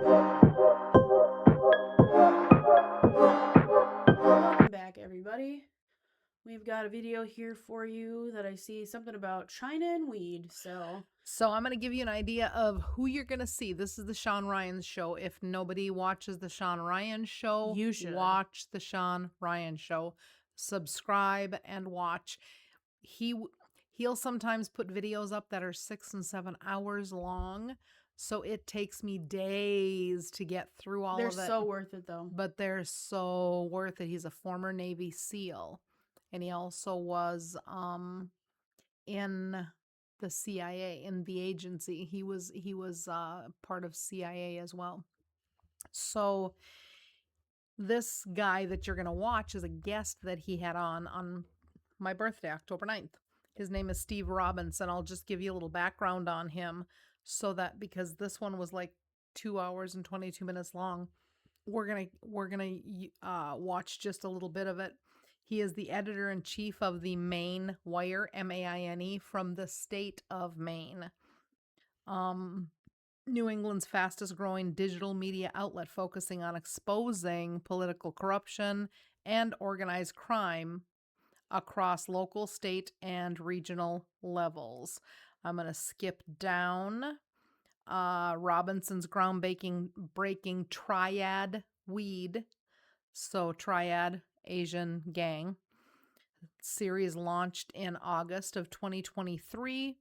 Welcome back, everybody. We've got a video here for you that I see something about China and weed. So I'm going to give you an idea of who you're going to see. This is the Sean Ryan show. If nobody watches the Sean Ryan show, You should. watch the Sean Ryan show. Subscribe and watch. He'll sometimes put videos up that are 6 and 7 hours long. So it takes me days to get through all They're of it. so worth it, though. But they're so worth it. He's a former Navy SEAL. And he also was in the CIA, in the agency. He was part of CIA as well. So this guy that you're going to watch is a guest that he had on my birthday, October 9th. His name is Steve Robinson. I'll just give you a little background on him so that, because this one was like 2 hours and 22 minutes long, we're going to watch just a little bit of it. He is the editor-in-chief of the Maine Wire, MAINE, from the state of Maine. New England's fastest growing digital media outlet, focusing on exposing political corruption and organized crime across local, state, and regional levels. I'm going to skip down. Robinson's groundbreaking Triad Weed. So Triad, Asian Gang. Series launched in August of 2023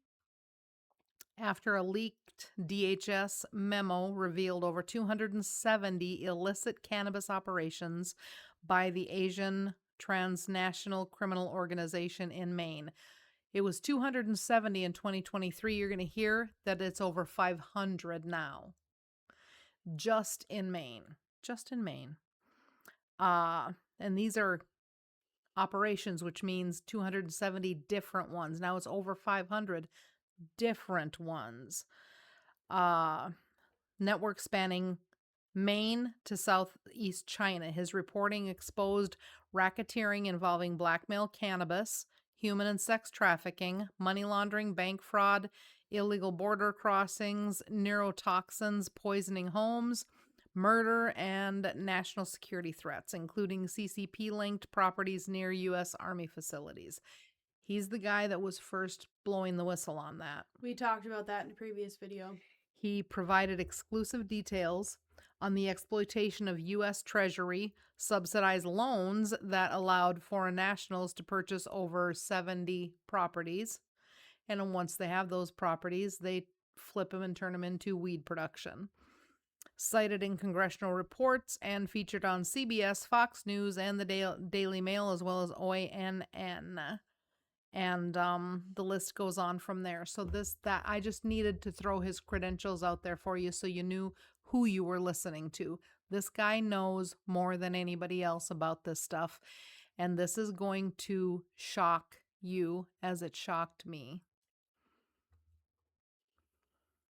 after a leaked DHS memo revealed over 270 illicit cannabis operations by the Asian Transnational Criminal Organization in Maine. It was 270 in 2023. You're going to hear that it's over 500 now. Just in Maine. And these are operations, which means 270 different ones. Now it's over 500 different ones. Network spanning Maine to southeast China. His reporting exposed racketeering involving blackmail, cannabis, human and sex trafficking, money laundering, bank fraud, illegal border crossings, neurotoxins, poisoning homes, murder, and national security threats, including CCP-linked properties near U.S. Army facilities. He's the guy that was first blowing the whistle on that. We talked about that in a previous video. He provided exclusive details on the exploitation of U.S. Treasury subsidized loans that allowed foreign nationals to purchase over 70 properties. And once they have those properties, they flip them and turn them into weed production. Cited in congressional reports and featured on CBS, Fox News, and the Daily Mail, as well as OANN. And the list goes on from there. So I just needed to throw his credentials out there for you so you knew who you were listening to. This guy knows more than anybody else about this stuff. And this is going to shock you as it shocked me.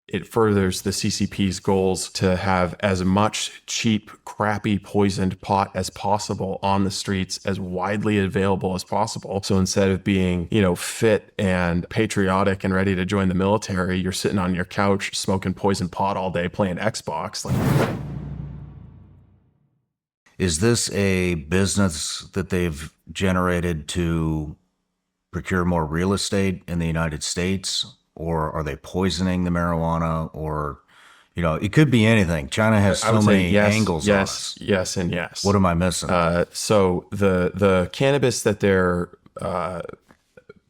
It furthers the CCP's goals to have as much cheap, crappy, poisoned pot as possible on the streets, as widely available as possible. So instead of being, fit and patriotic and ready to join the military, you're sitting on your couch smoking poisoned pot all day, playing Xbox. Is this a business that they've generated to procure more real estate in the United States? Or are they poisoning the marijuana? Or, it could be anything. China has so many angles on us. Yes, and yes. What am I missing? So the cannabis that they're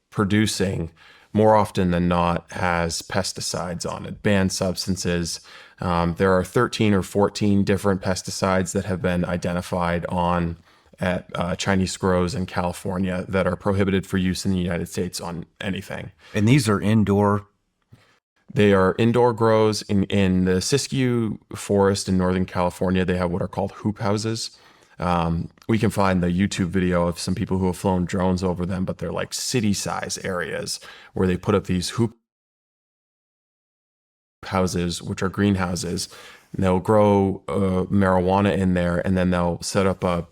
producing, more often than not, has pesticides on it, banned substances. There are 13 or 14 different pesticides that have been identified at Chinese grows in California that are prohibited for use in the United States on anything. And these are indoor? They are indoor grows. In the Siskiyou Forest in Northern California, they have what are called hoop houses. We can find the YouTube video of some people who have flown drones over them, but they're like city-size areas where they put up these hoop houses, which are greenhouses, and they'll grow marijuana in there, and then they'll set up like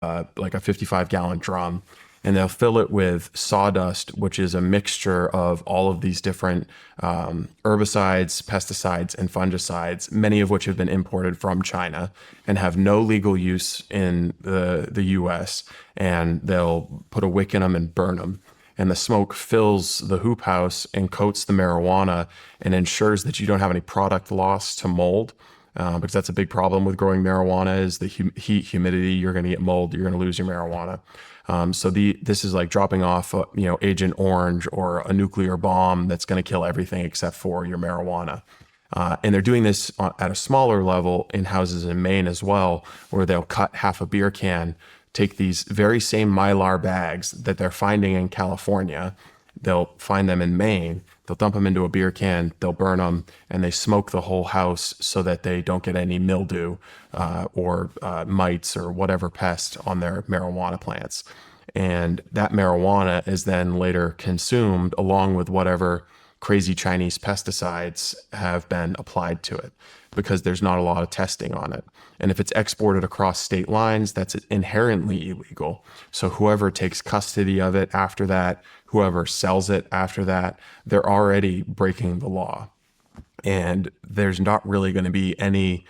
a 55-gallon drum, and they'll fill it with sawdust, which is a mixture of all of these different herbicides, pesticides, and fungicides, many of which have been imported from China and have no legal use in the US. And they'll put a wick in them and burn them. And the smoke fills the hoop house and coats the marijuana and ensures that you don't have any product loss to mold. Because that's a big problem with growing marijuana is the heat, humidity. You're going to get mold. You're going to lose your marijuana. So this is like dropping off, Agent Orange or a nuclear bomb that's going to kill everything except for your marijuana. And they're doing this at a smaller level in houses in Maine as well, where they'll cut half a beer can, take these very same Mylar bags that they're finding in California. They'll find them in Maine. They'll dump them into a beer can. They'll burn them, and they smoke the whole house so that they don't get any mildew or mites or whatever pest on their marijuana plants. And that marijuana is then later consumed along with whatever crazy Chinese pesticides have been applied to it, because there's not a lot of testing on it. And if it's exported across state lines, that's inherently illegal. So whoever takes custody of it after that, whoever sells it after that, they're already breaking the law. And there's not really going to be any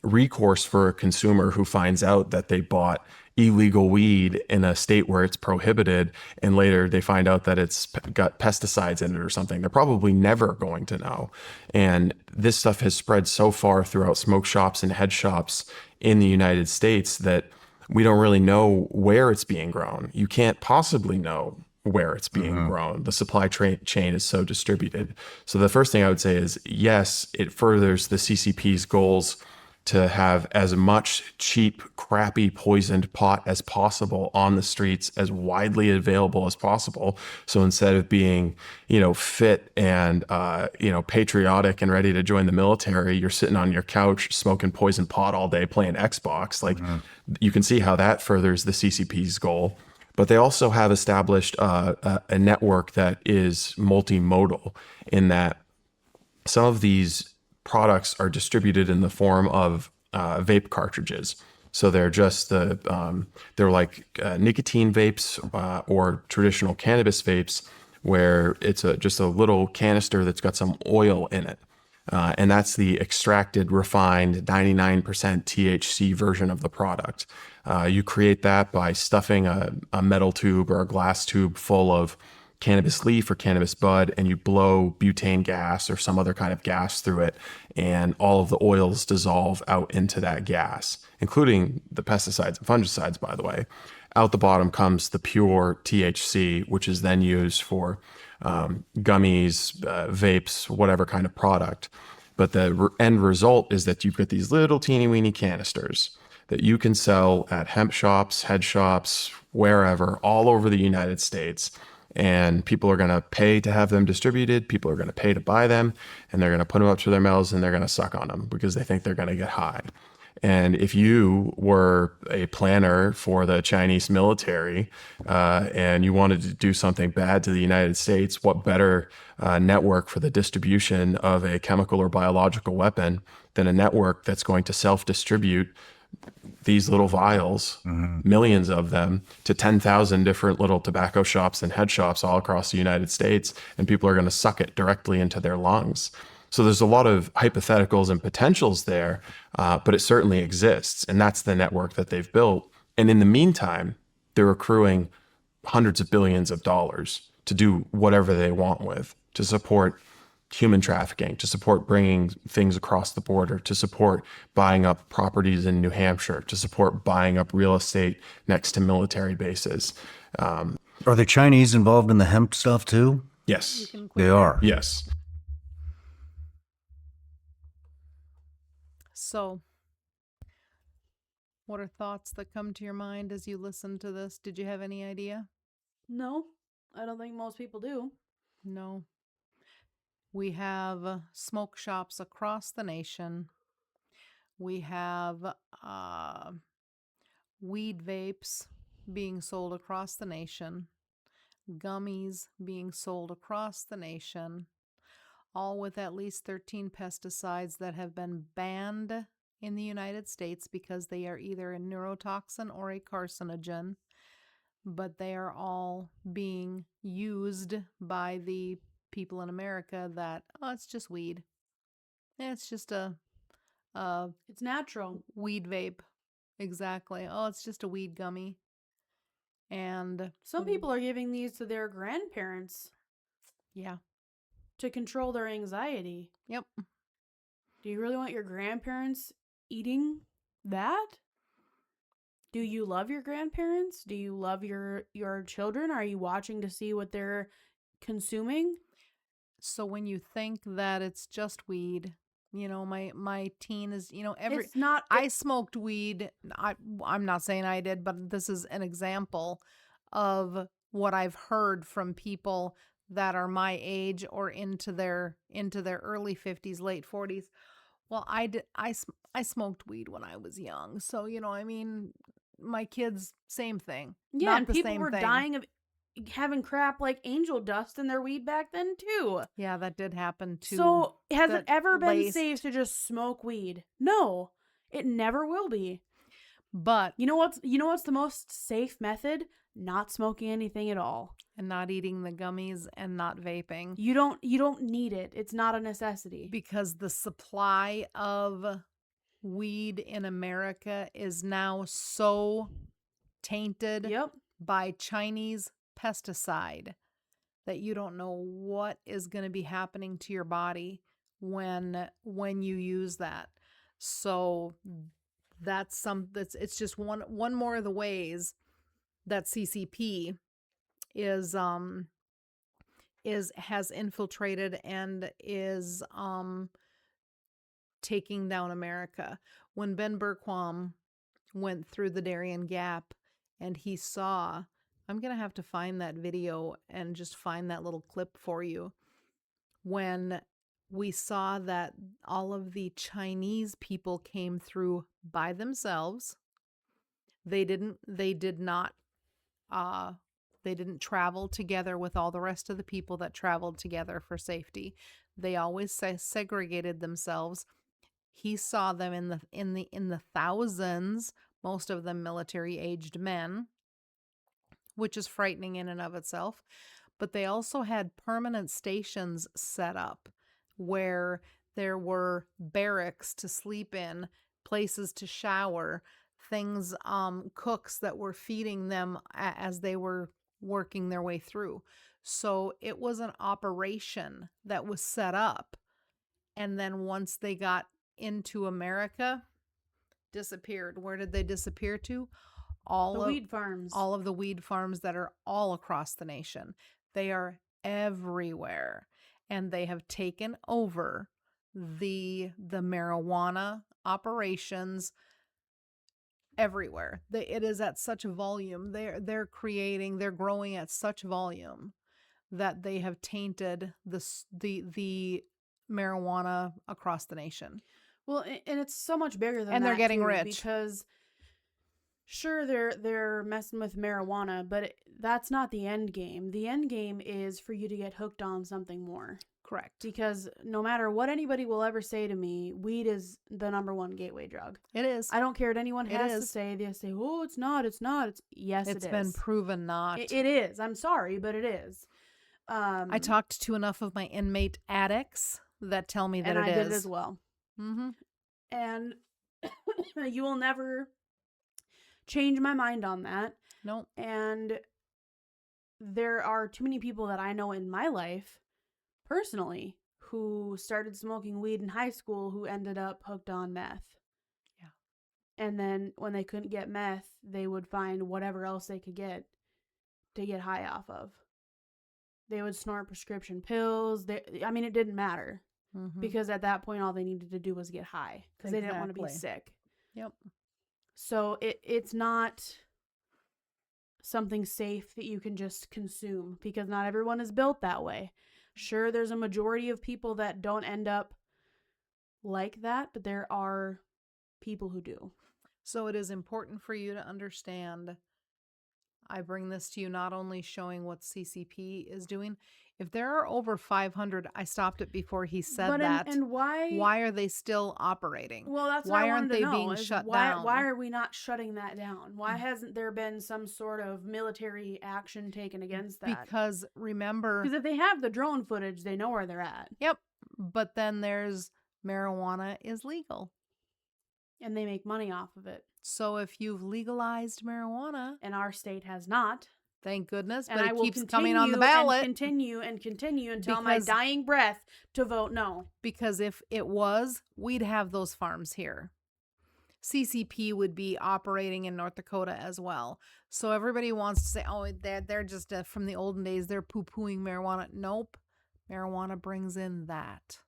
recourse for a consumer who finds out that they bought illegal weed in a state where it's prohibited, and later they find out that it's got pesticides in it or something. They're probably never going to know. And this stuff has spread so far throughout smoke shops and head shops in the United States that we don't really know where it's being grown. You can't possibly know where it's being grown. The supply chain is so distributed. So the first thing I would say is, yes, it furthers the CCP's goals to have as much cheap, crappy, poisoned pot as possible on the streets, as widely available as possible. So instead of being, fit and, patriotic and ready to join the military, you're sitting on your couch smoking poison pot all day, playing Xbox. Like, you can see how that furthers the CCP's goal. But they also have established a network that is multimodal, in that some of these products are distributed in the form of vape cartridges. So they're just they're like nicotine vapes or traditional cannabis vapes, where it's just a little canister that's got some oil in it. And that's the extracted, refined 99% THC version of the product. You create that by stuffing a metal tube or a glass tube full of cannabis leaf or cannabis bud, and you blow butane gas or some other kind of gas through it, and all of the oils dissolve out into that gas, including the pesticides and fungicides, by the way. Out the bottom comes the pure THC, which is then used for gummies, vapes, whatever kind of product. But the end result is that you get these little teeny weeny canisters that you can sell at hemp shops, head shops, wherever, all over the United States. And people are going to pay to have them distributed. People are going to pay to buy them, and they're going to put them up to their mouths, and they're going to suck on them because they think they're going to get high. And if you were a planner for the Chinese military and you wanted to do something bad to the United States, what better network for the distribution of a chemical or biological weapon than a network that's going to self-distribute these little vials, millions of them, to 10,000 different little tobacco shops and head shops all across the United States, and people are going to suck it directly into their lungs. So there's a lot of hypotheticals and potentials there, but it certainly exists, and that's the network that they've built. And in the meantime, they're accruing hundreds of billions of dollars to do whatever they want with, to support human trafficking, to support bringing things across the border, to support buying up properties in New Hampshire, to support buying up real estate next to military bases. Are the Chinese involved in the hemp stuff too? Yes. They are. Yes. So, what are thoughts that come to your mind as you listen to this? Did you have any idea? No, I don't think most people do. No. We have smoke shops across the nation. We have weed vapes being sold across the nation, gummies being sold across the nation, all with at least 13 pesticides that have been banned in the United States because they are either a neurotoxin or a carcinogen. but they are all being used by the people in America that, oh, it's just weed. It's just a It's natural. weed vape. Exactly. Oh, it's just a weed gummy. And Some people are giving these to their grandparents yeah. to control their anxiety. Yep. Do you really want your grandparents eating that? Do you love your grandparents? Do you love your children? Are you watching to see what they're consuming? So when you think that it's just weed, you know, my teen is, you know, It's not. I smoked weed. I'm not saying I did, but this is an example of what I've heard from people that are my age or into their early 50s, late 40s. Well, I smoked weed when I was young. So, you know, I mean, my kids, same thing. Yeah, Not and the people same were thing. dying of having crap like angel dust in their weed back then too. Yeah, that did happen too. So, has it that ever been laced- safe to just smoke weed? No. It never will be. But You know what's the most safe method? Not smoking anything at all. and not eating the gummies and not vaping. You don't need it. It's not a necessity. Because the supply of weed in America is now so tainted Yep. by Chinese pesticide that you don't know what is going to be happening to your body when you use that. So it's just one more of the ways that CCP has infiltrated and is taking down America. When Ben Bergquam went through the Darien Gap and he saw, I'm going to have to find that video and just find that little clip for you. When we saw that all of the Chinese people came through by themselves, they didn't travel together with all the rest of the people that traveled together for safety. They always segregated themselves. He saw them in the thousands, most of them military-aged men, which is frightening in and of itself. But they also had permanent stations set up where there were barracks to sleep in, places to shower, things, cooks that were feeding them as they were working their way through. So it was an operation that was set up. And then once they got into America, disappeared. Where did they disappear to? Weed farms. All of the weed farms that are all across the nation. They are everywhere. And they have taken over the marijuana operations everywhere. It is at such a volume. They're growing at such volume that they have tainted the marijuana across the nation. Well, and it's so much bigger than And they're that, getting too, rich. because sure they're messing with marijuana, but that's not the end game. The end game is for you to get hooked on something more. Correct. Because no matter what anybody will ever say to me, weed is the number one gateway drug. It is. I don't care what anyone It has to is. say. They say, "Oh, it's not. It's not." Yes, It's it is. been proven not. It is. I'm sorry, but it is. I talked to enough of my inmate addicts that tell me that and it I is. did it as well. Mm-hmm. And you will never change my mind on that. Nope. And there are too many people that I know in my life, personally, who started smoking weed in high school who ended up hooked on meth. Yeah. And then when they couldn't get meth, they would find whatever else they could get to get high off of. They would snort prescription pills. It didn't matter. Mm-hmm. Because at that point, all they needed to do was get high. Because they didn't want to be sick. Yep. So it's not something safe that you can just consume. Because not everyone is built that way. Sure, there's a majority of people that don't end up like that. But there are people who do. So it is important for you to understand. I bring this to you not only showing what CCP is doing, If there are over 500, I stopped it before he said But that. and Why are they still operating? Well, that's Why what I aren't wanted to they know. being Is shut why down? why are we not shutting that down? Why hasn't there been some sort of military action taken against that? Because remember, Because if they have the drone footage, they know where they're at, yep, but then there's marijuana is legal. and they make money off of it. So if you've legalized marijuana, And our state has not. thank goodness, And but I it will keeps continue coming on the ballot. and continue until my Because- dying breath to vote no. Because if it was, we'd have those farms here. CCP would be operating in North Dakota as well. So everybody wants to say, oh, they're just from the olden days, they're poo-pooing marijuana. Nope. Marijuana brings in that.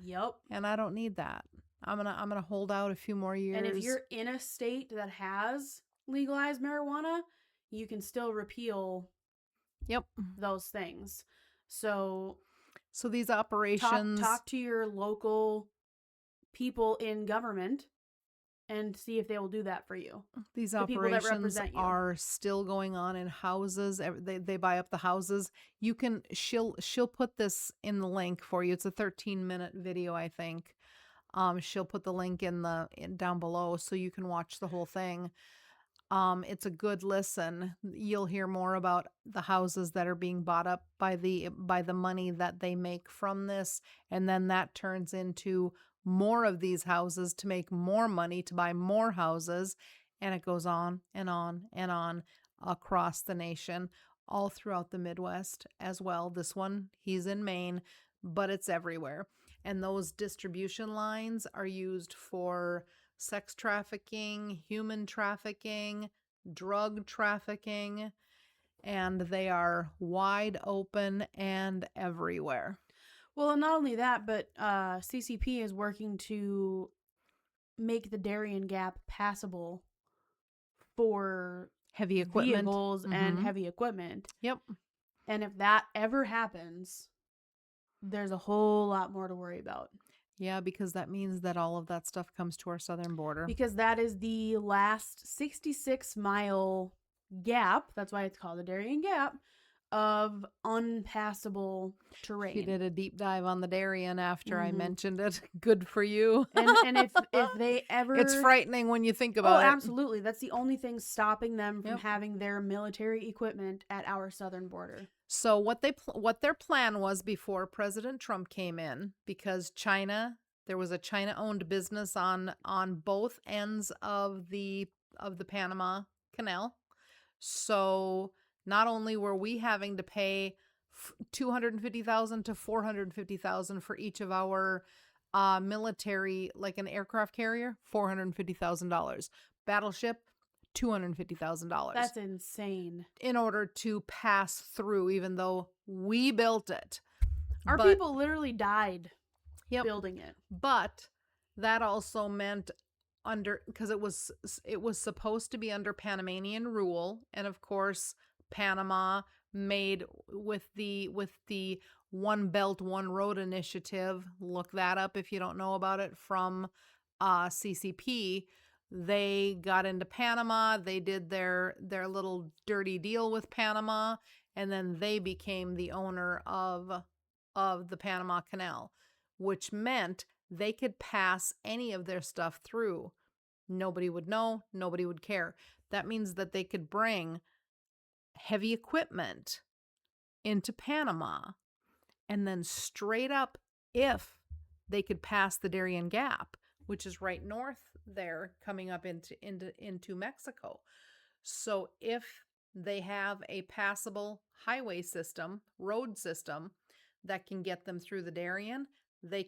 Yep. And I don't need that. I'm gonna hold out a few more years. And if you're in a state that has legalized marijuana, you can still repeal Yep. those things. So these operations talk to your local people in government and see if they will do that for you. These the people that operations represent you. are still going on in houses. They buy up the houses. You can she'll put this in the link for you. It's a 13-minute video, I think. She'll put the link down below so you can watch the whole thing. It's a good listen. You'll hear more about the houses that are being bought up by the money that they make from this, and then that turns into more of these houses to make more money to buy more houses, and it goes on and on and on across the nation, all throughout the Midwest as well. This one, he's in Maine, but it's everywhere. And those distribution lines are used for sex trafficking, human trafficking, drug trafficking, and they are wide open and everywhere. Well, and not only that, but CCP is working to make the Darien Gap passable for Heavy equipment. vehicles and heavy equipment. Yep. And if that ever happens, there's a whole lot more to worry about. Yeah, because that means that all of that stuff comes to our southern border. Because that is the last 66-mile gap, that's why it's called the Darien Gap, of unpassable terrain. You did a deep dive on the Darien after I mentioned it. Good for you. And if they ever... It's frightening when you think about it. Oh, absolutely. That's the only thing stopping them from having their military equipment at our southern border. So what their plan was before President Trump came in, because there was a China-owned business on both ends of the Panama Canal. So not only were we having to pay $250,000 to $450,000 for each of our military, like an aircraft carrier, $450,000. Battleship, $250,000. That's insane. In order to pass through, even though we built it. Our people literally died building it. But that also meant because it was supposed to be under Panamanian rule, and of course Panama made with the One Belt One Road initiative. Look that up if you don't know about it, from CCP. They got into Panama, they did their little dirty deal with Panama, and then they became the owner of the Panama Canal, which meant they could pass any of their stuff through. Nobody would know, nobody would care. That means that they could bring heavy equipment into Panama, and then straight up, if they could pass the Darien Gap, which is right north there, coming up into Mexico. So if they have a passable highway system, road system that can get them through the Darien, they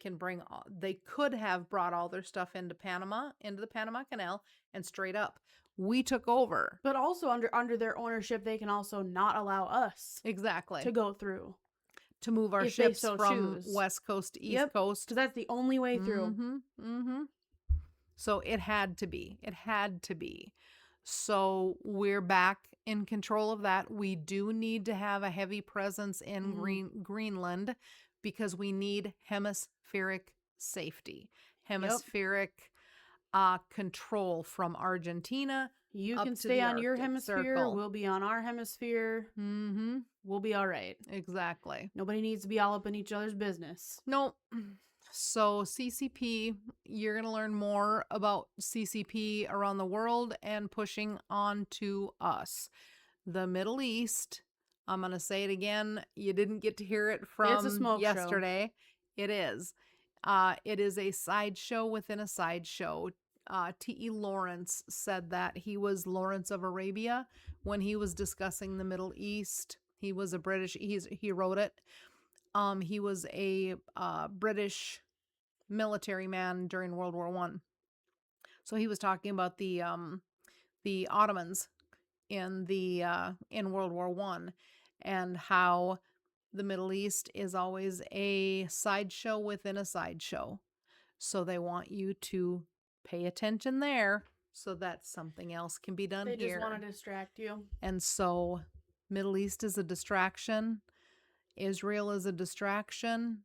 could have brought all their stuff into Panama, into the Panama Canal, and straight up. We took over. But also under their ownership, they can also not allow us Exactly. to go through. To move our if they ships so from choose. West Coast to East Coast. Because that's the only way through. So it had to be. It had to be. So we're back in control of that. We do need to have a heavy presence in Greenland, because we need hemispheric safety. Hemispheric control from Argentina. You up can to stay the on your Arctic hemisphere. Circle. We'll be on our hemisphere. Mm-hmm. We'll be all right. Exactly. Nobody needs to be all up in each other's business. No. So CCP, you're going to learn more about CCP around the world and pushing on to us. The Middle East, I'm going to say it again. You didn't get to hear it It's a from smoke show. yesterday. It is. It is a sideshow within a sideshow. T.E. Lawrence said that. He was Lawrence of Arabia when he was discussing the Middle East. He was a British, he wrote it. He was a British military man during World War I. So he was talking about the Ottomans in World War I, and how the Middle East is always a sideshow within a sideshow. So they want you to pay attention there so that something else can be done They here. just want to distract you. And so Middle East is a distraction. Israel is a distraction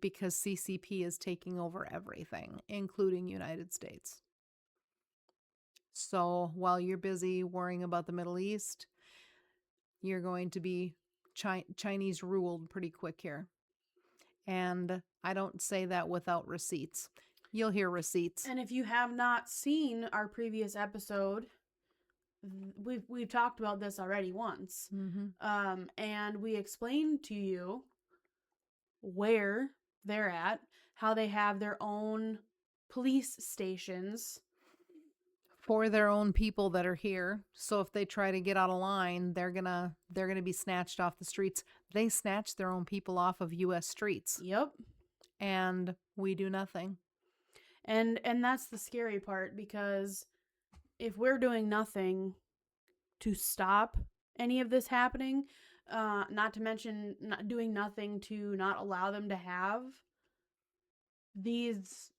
because CCP is taking over everything, including United States. So while you're busy worrying about the Middle East, you're going to be Chinese ruled pretty quick here. And I don't say that without receipts. You'll hear receipts. And if you have not seen our previous episode, we've talked about this already once. Mm-hmm. And we explained to you where they're at, how they have their own police stations For their own people that are here. So if they try to get out of line, they're gonna be snatched off the streets. They snatch their own people off of US streets. Yep. And we do nothing. And that's the scary part, because if we're doing nothing to stop any of this happening, not to mention not doing nothing to not allow them to have these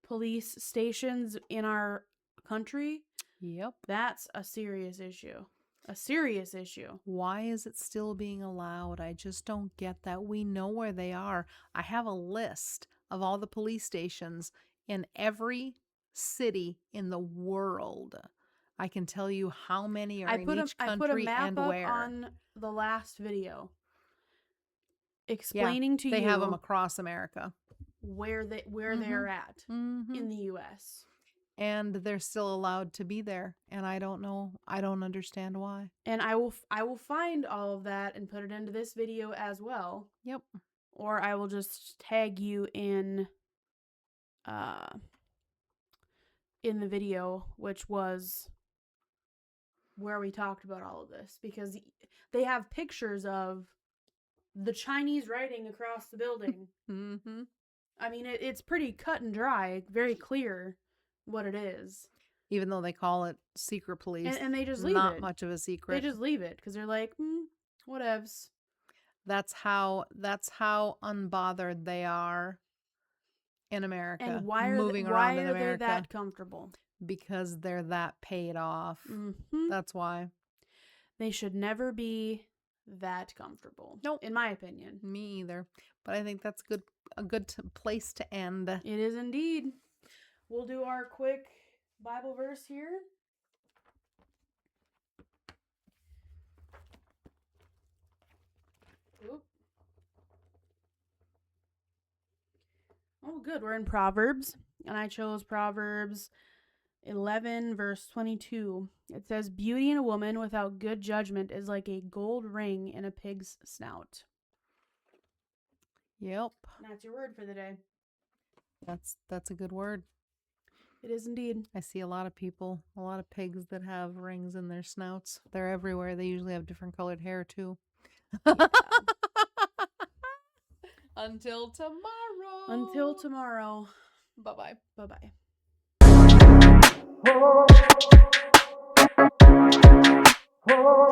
police stations in our country, Yep. that's a serious issue. A serious issue. Why is it still being allowed? I just don't get that. We know where they are. I have a list of all the police stations in every city in the world. I can tell you how many are in each I country put a map and up where. on the last video explaining to They you have them across America. where they're at in the US. And they're still allowed to be there. And I don't know. I don't understand why. And I will find all of that and put it into this video as well. Yep. Or I will just tag you in the video, which was where we talked about all of this, because they have pictures of the Chinese writing across the building. Mm-hmm. I mean, it's pretty cut and dry, very clear what it is. Even though they call it secret police. And they just leave not it. much of a secret. They just leave it because they're like, whatevs. That's how unbothered they are in America. And why are they that comfortable? Because they're that paid off. Mm-hmm. That's why. They should never be that comfortable. Nope. In my opinion. Me either. But I think that's a good place to end. It is indeed. We'll do our quick Bible verse here. Oop. Oh, good. We're in Proverbs, and I chose Proverbs 11, verse 22. It says, "Beauty in a woman without good judgment is like a gold ring in a pig's snout." Yep. And that's your word for the day. That's a good word. It is indeed. I see a lot of pigs that have rings in their snouts. They're everywhere. They usually have different colored hair too. Yeah. Until tomorrow. Until tomorrow. Bye-bye. Bye-bye. Oh